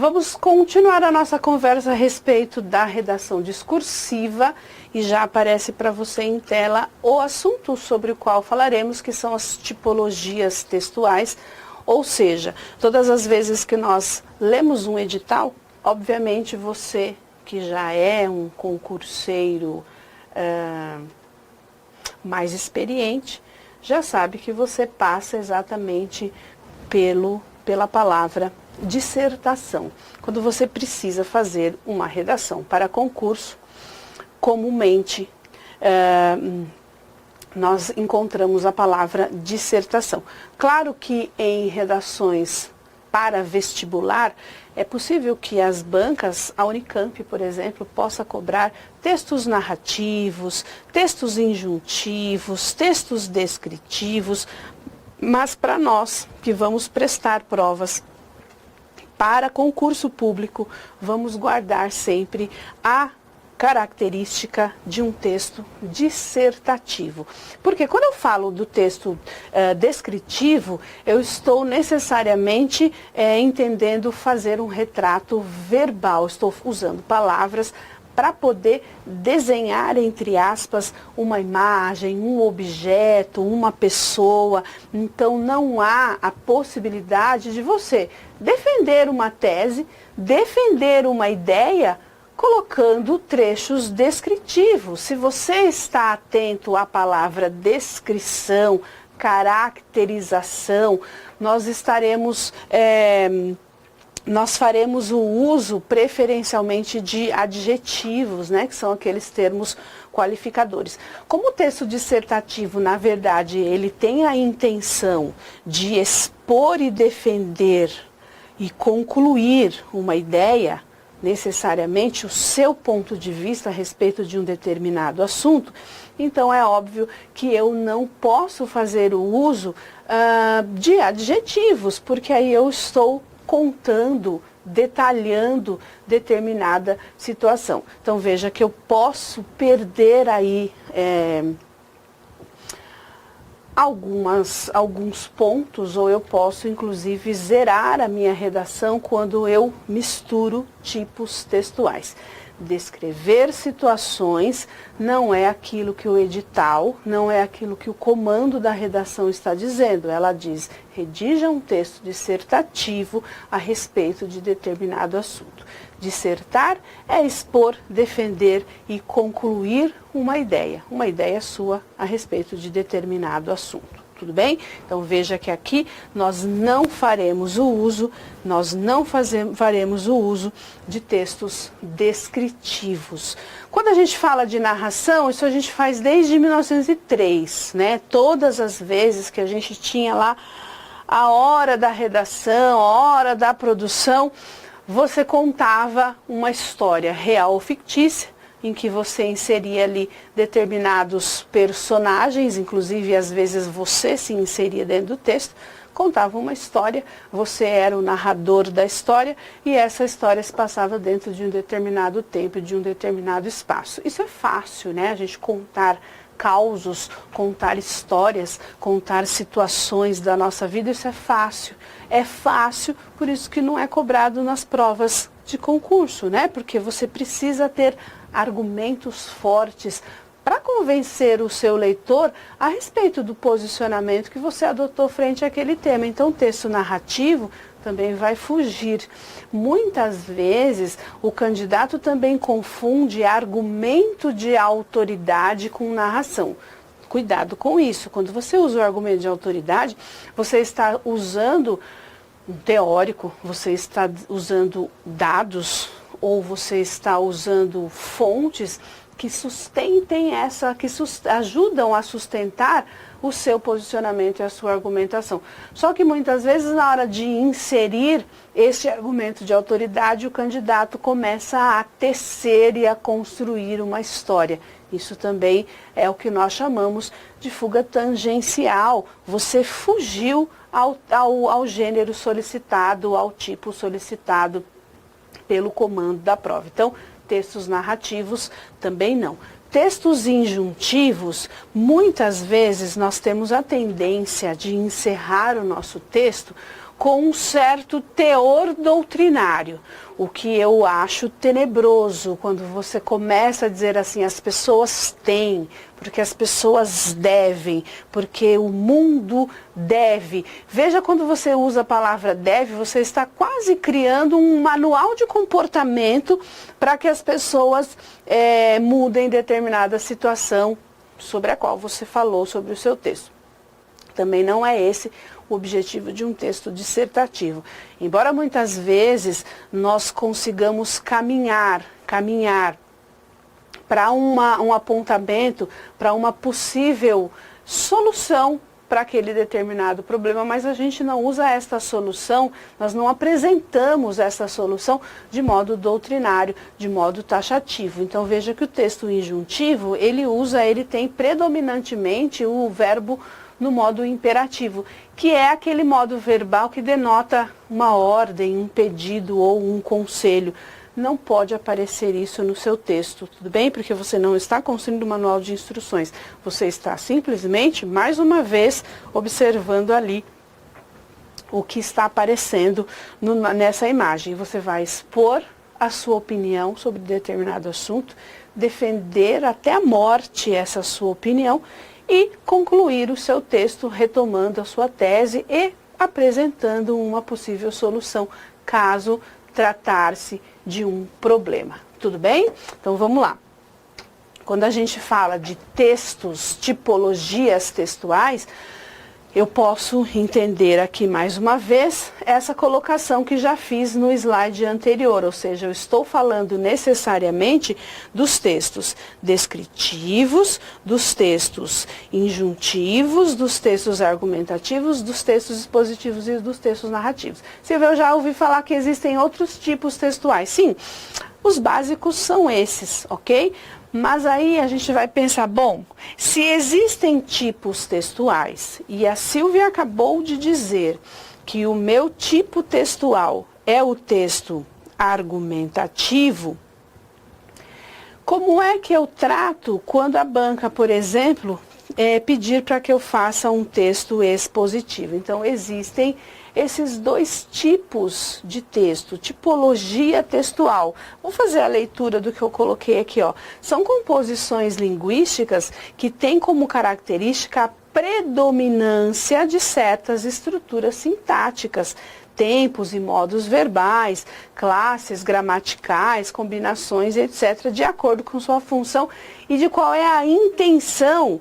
Vamos continuar a nossa conversa a respeito da redação discursiva e já aparece para você em tela o assunto sobre o qual falaremos, que são as tipologias textuais, ou seja, todas as vezes que nós lemos um edital, obviamente você que já é um concurseiro mais experiente, já sabe que você passa exatamente pela palavra dissertação. Quando você precisa fazer uma redação para concurso, comumente nós encontramos a palavra dissertação. Claro que em redações para vestibular, é possível que as bancas, a Unicamp, por exemplo, possa cobrar textos narrativos, textos injuntivos, textos descritivos, mas para nós que vamos prestar provas para concurso público, vamos guardar sempre a característica de um texto dissertativo. Porque quando eu falo do texto descritivo, eu estou necessariamente entendendo fazer um retrato verbal, estou usando palavras para poder desenhar, entre aspas, uma imagem, um objeto, uma pessoa. Então não há a possibilidade de você defender uma tese, defender uma ideia, colocando trechos descritivos. Se você está atento à palavra descrição, caracterização, nós faremos o uso preferencialmente de adjetivos, né, que são aqueles termos qualificadores. Como o texto dissertativo, na verdade, ele tem a intenção de expor e defender e concluir uma ideia, necessariamente o seu ponto de vista a respeito de um determinado assunto, então é óbvio que eu não posso fazer o uso de adjetivos, porque aí eu estou contando, detalhando determinada situação. Então veja que eu posso perder aí alguns pontos, ou eu posso inclusive zerar a minha redação quando eu misturo tipos textuais. Descrever situações não é aquilo que o edital, não é aquilo que o comando da redação está dizendo. Ela diz: redija um texto dissertativo a respeito de determinado assunto. Dissertar é expor, defender e concluir uma ideia sua a respeito de determinado assunto. Tudo bem? Então veja que aqui nós não faremos o uso de textos descritivos. Quando a gente fala de narração, isso a gente faz desde 1903, né? Todas as vezes que a gente tinha lá a hora da redação, a hora da produção, você contava uma história real ou fictícia, em que você inseria ali determinados personagens, inclusive às vezes você se inseria dentro do texto, contava uma história, você era o narrador da história e essa história se passava dentro de um determinado tempo, de um determinado espaço. Isso é fácil, né? A gente contar causos, contar histórias, contar situações da nossa vida, isso é fácil. É fácil, por isso que não é cobrado nas provas de concurso, né? Porque você precisa ter argumentos fortes para convencer o seu leitor a respeito do posicionamento que você adotou frente àquele tema. Então, o texto narrativo também vai fugir. Muitas vezes, o candidato também confunde argumento de autoridade com narração. Cuidado com isso. Quando você usa o argumento de autoridade, você está usando um teórico, você está usando dados, ou você está usando fontes que sustentem ajudam a sustentar o seu posicionamento e a sua argumentação. Só que muitas vezes, na hora de inserir esse argumento de autoridade, o candidato começa a tecer e a construir uma história. Isso também é o que nós chamamos de fuga tangencial. Você fugiu ao gênero solicitado, ao tipo solicitado pelo comando da prova. Então, textos narrativos também não. Textos injuntivos, muitas vezes nós temos a tendência de encerrar o nosso texto com um certo teor doutrinário, o que eu acho tenebroso quando você começa a dizer assim, as pessoas têm, porque as pessoas devem, porque o mundo deve. Veja, quando você usa a palavra deve, você está quase criando um manual de comportamento para que as pessoas mudem determinada situação sobre a qual você falou sobre o seu texto. Também não é esse o objetivo de um texto dissertativo. Embora muitas vezes nós consigamos caminhar para um apontamento, para uma possível solução para aquele determinado problema, mas a gente não usa esta solução, nós não apresentamos essa solução de modo doutrinário, de modo taxativo. Então veja que o texto injuntivo, ele tem predominantemente o verbo no modo imperativo, que é aquele modo verbal que denota uma ordem, um pedido ou um conselho. Não pode aparecer isso no seu texto, tudo bem? Porque você não está construindo um manual de instruções. Você está simplesmente, mais uma vez, observando ali o que está aparecendo nessa imagem. Você vai expor a sua opinião sobre determinado assunto, defender até a morte essa sua opinião e concluir o seu texto retomando a sua tese e apresentando uma possível solução, caso tratar-se de um problema. Tudo bem? Então vamos lá. Quando a gente fala de textos, tipologias textuais, eu posso entender aqui mais uma vez essa colocação que já fiz no slide anterior, ou seja, eu estou falando necessariamente dos textos descritivos, dos textos injuntivos, dos textos argumentativos, dos textos expositivos e dos textos narrativos. Eu já ouvi falar que existem outros tipos textuais. Sim, os básicos são esses, ok? Mas aí a gente vai pensar, bom, se existem tipos textuais, e a Silvia acabou de dizer que o meu tipo textual é o texto argumentativo, como é que eu trato quando a banca, por exemplo, pedir para que eu faça um texto expositivo? Então, existem esses dois tipos de texto, tipologia textual. Vou fazer a leitura do que eu coloquei aqui, ó. São composições linguísticas que têm como característica a predominância de certas estruturas sintáticas, tempos e modos verbais, classes gramaticais, combinações, etc., de acordo com sua função e de qual é a intenção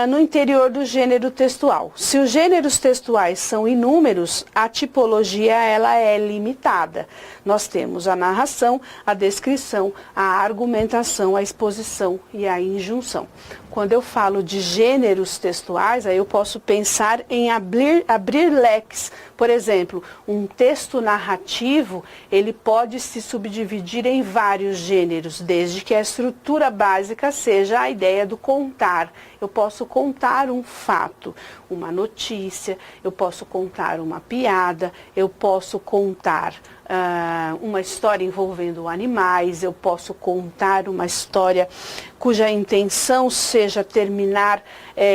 no interior do gênero textual. Se os gêneros textuais são inúmeros, a tipologia ela é limitada. Nós temos a narração, a descrição, a argumentação, a exposição e a injunção. Quando eu falo de gêneros textuais, aí eu posso pensar em abrir leques. Por exemplo, um texto narrativo, ele pode se subdividir em vários gêneros, desde que a estrutura básica seja a ideia do contar. Eu posso contar um fato, uma notícia, eu posso contar uma piada, eu posso contar uma história envolvendo animais, eu posso contar uma história cuja intenção seja terminar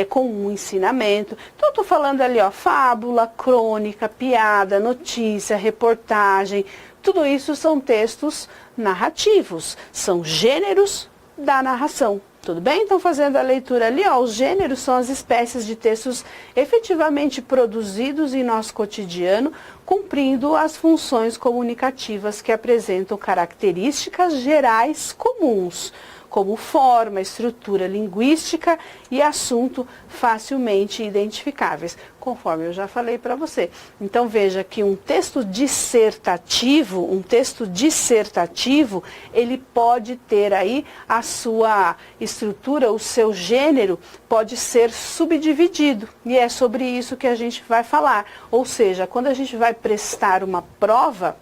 com um ensinamento. Então, eu estou falando ali, ó, fábula, crônica, piada, notícia, reportagem, tudo isso são textos narrativos, são gêneros da narração. Tudo bem? Então, fazendo a leitura ali, ó, os gêneros são as espécies de textos efetivamente produzidos em nosso cotidiano, cumprindo as funções comunicativas que apresentam características gerais comuns, como forma, estrutura linguística e assunto facilmente identificáveis, conforme eu já falei para você. Então veja que um texto dissertativo, ele pode ter aí a sua estrutura, o seu gênero pode ser subdividido, e é sobre isso que a gente vai falar. Ou seja, quando a gente vai prestar uma prova,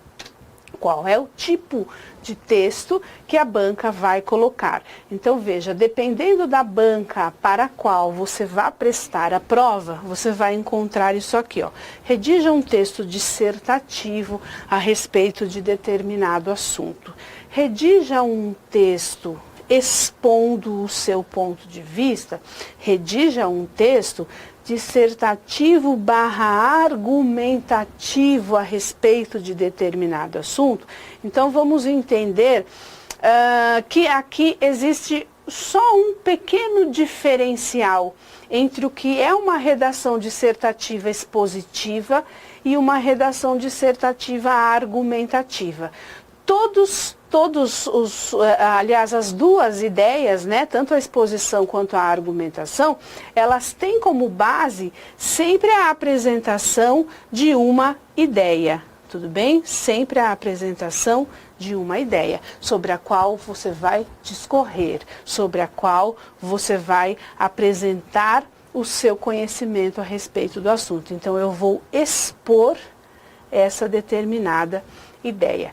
qual é o tipo de texto que a banca vai colocar. Então veja, dependendo da banca para a qual você vai prestar a prova, você vai encontrar isso aqui, ó. Redija um texto dissertativo a respeito de determinado assunto. Redija um texto expondo o seu ponto de vista. Redija um texto dissertativo barra argumentativo a respeito de determinado assunto. Então vamos entender que aqui existe só um pequeno diferencial entre o que é uma redação dissertativa expositiva e uma redação dissertativa argumentativa. Aliás, as duas ideias, né, tanto a exposição quanto a argumentação, elas têm como base sempre a apresentação de uma ideia, tudo bem? Sempre a apresentação de uma ideia, sobre a qual você vai discorrer, sobre a qual você vai apresentar o seu conhecimento a respeito do assunto. Então, eu vou expor essa determinada ideia.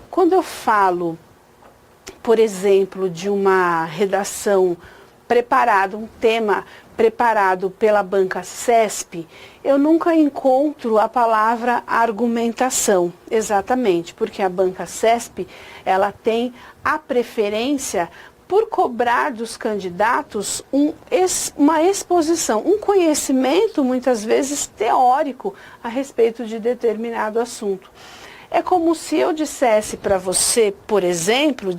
Quando eu falo, por exemplo, de uma redação preparada, um tema preparado pela banca CESP, eu nunca encontro a palavra argumentação, exatamente, porque a banca CESP, ela tem a preferência por cobrar dos candidatos uma exposição, um conhecimento, muitas vezes, teórico a respeito de determinado assunto. É como se eu dissesse para você, por exemplo,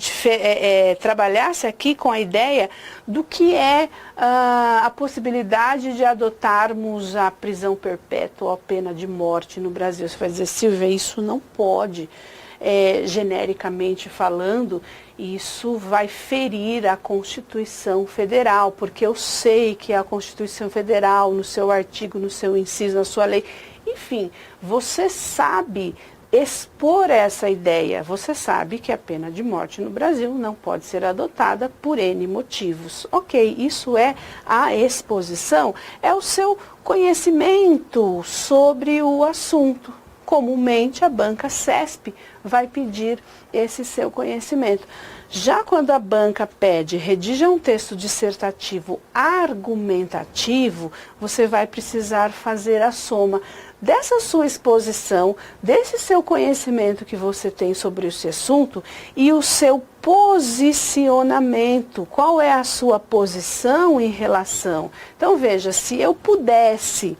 trabalhasse aqui com a ideia do que é a possibilidade de adotarmos a prisão perpétua ou a pena de morte no Brasil. Você vai dizer, Silvia, isso não pode. Genericamente falando, isso vai ferir a Constituição Federal, porque eu sei que a Constituição Federal, no seu artigo, no seu inciso, na sua lei, enfim, você sabe expor essa ideia. Você sabe que a pena de morte no Brasil não pode ser adotada por N motivos. Ok, isso é a exposição, é o seu conhecimento sobre o assunto. Comumente a banca CESP vai pedir esse seu conhecimento. Já quando a banca pede, redija um texto dissertativo argumentativo, você vai precisar fazer a soma dessa sua exposição, desse seu conhecimento que você tem sobre esse assunto e o seu posicionamento. Qual é a sua posição em relação? Então veja, se eu pudesse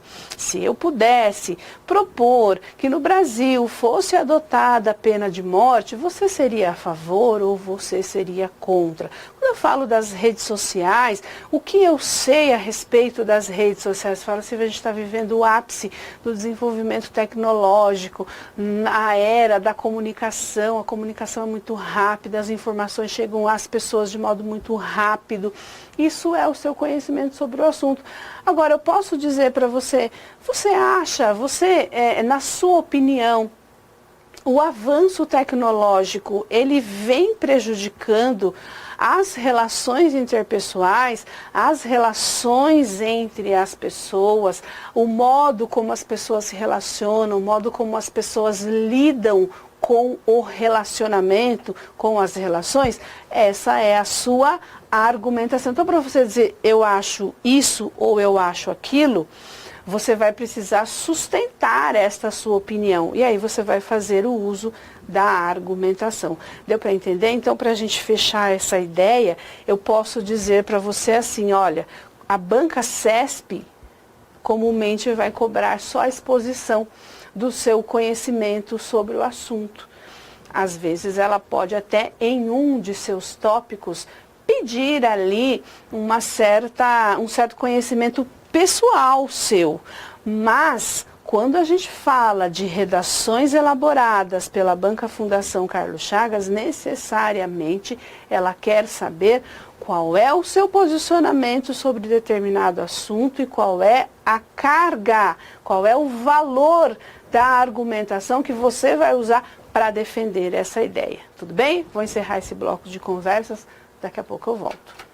propor que no Brasil fosse adotada a pena de morte, você seria a favor ou você seria contra? Quando eu falo das redes sociais, o que eu sei a respeito das redes sociais? Eu falo assim, a gente está vivendo o ápice do desenvolvimento tecnológico, na era da comunicação, a comunicação é muito rápida, as informações chegam às pessoas de modo muito rápido. Isso é o seu conhecimento sobre o assunto. Agora, eu posso dizer para você, na sua opinião, o avanço tecnológico, ele vem prejudicando as relações interpessoais, as relações entre as pessoas, o modo como as pessoas se relacionam, o modo como as pessoas lidam com o relacionamento, com as relações? Essa é a sua argumentação. Então, para você dizer eu acho isso ou eu acho aquilo, você vai precisar sustentar esta sua opinião. E aí você vai fazer o uso da argumentação. Deu para entender? Então, para a gente fechar essa ideia, eu posso dizer para você assim, olha, a banca CESP comumente vai cobrar só a exposição do seu conhecimento sobre o assunto. Às vezes ela pode até em um de seus tópicos pedir ali um certo conhecimento pessoal seu, mas quando a gente fala de redações elaboradas pela Banca Fundação Carlos Chagas, necessariamente ela quer saber qual é o seu posicionamento sobre determinado assunto e qual é a carga, qual é o valor da argumentação que você vai usar para defender essa ideia. Tudo bem? Vou encerrar esse bloco de conversas, daqui a pouco eu volto.